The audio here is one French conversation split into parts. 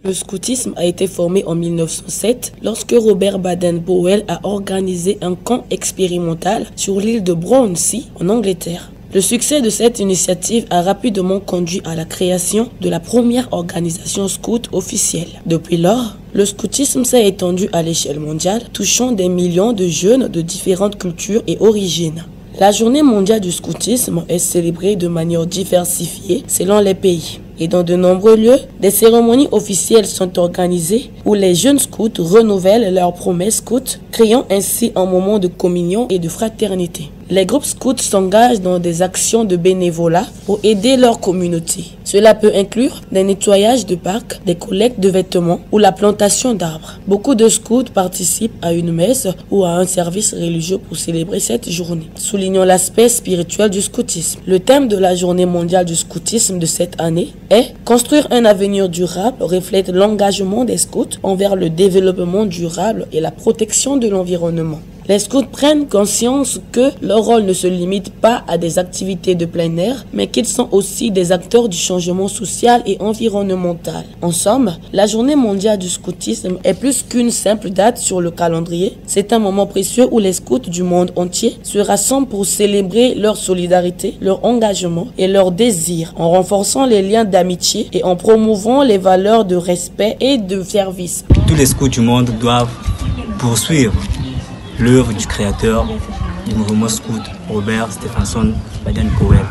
Le scoutisme a été formé en 1907 lorsque Robert Baden-Powell a organisé un camp expérimental sur l'île de Brownsea en Angleterre. Le succès de cette initiative a rapidement conduit à la création de la première organisation scout officielle. Depuis lors, le scoutisme s'est étendu à l'échelle mondiale, touchant des millions de jeunes de différentes cultures et origines. La journée mondiale du scoutisme est célébrée de manière diversifiée selon les pays. Et dans de nombreux lieux, des cérémonies officielles sont organisées où les jeunes scouts renouvellent leurs promesses scouts, créant ainsi un moment de communion et de fraternité. Les groupes scouts s'engagent dans des actions de bénévolat pour aider leur communauté. Cela peut inclure des nettoyages de parcs, des collectes de vêtements ou la plantation d'arbres. Beaucoup de scouts participent à une messe ou à un service religieux pour célébrer cette journée. Soulignons l'aspect spirituel du scoutisme. Le thème de la journée mondiale du scoutisme de cette année est « Construire un avenir durable » reflète l'engagement des scouts envers le développement durable et la protection de l'environnement. Les scouts prennent conscience que leur rôle ne se limite pas à des activités de plein air, mais qu'ils sont aussi des acteurs du changement social et environnemental. En somme, la journée mondiale du scoutisme est plus qu'une simple date sur le calendrier. C'est un moment précieux où les scouts du monde entier se rassemblent pour célébrer leur solidarité, leur engagement et leur désir, en renforçant les liens d'amitié et en promouvant les valeurs de respect et de service. Tous les scouts du monde doivent poursuivre l'œuvre du créateur du mouvement scout, Robert Stephenson Baden-Powell,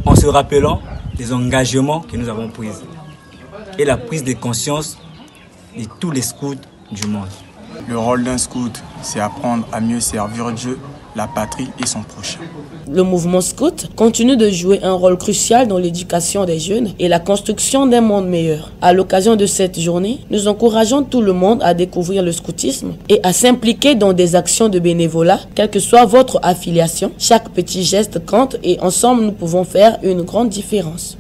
en se rappelant des engagements que nous avons pris et la prise de conscience de tous les scouts du monde. Le rôle d'un scout, c'est apprendre à mieux servir Dieu, la patrie et son prochain. Le mouvement scout continue de jouer un rôle crucial dans l'éducation des jeunes et la construction d'un monde meilleur. À l'occasion de cette journée, nous encourageons tout le monde à découvrir le scoutisme et à s'impliquer dans des actions de bénévolat, quelle que soit votre affiliation. Chaque petit geste compte et ensemble nous pouvons faire une grande différence.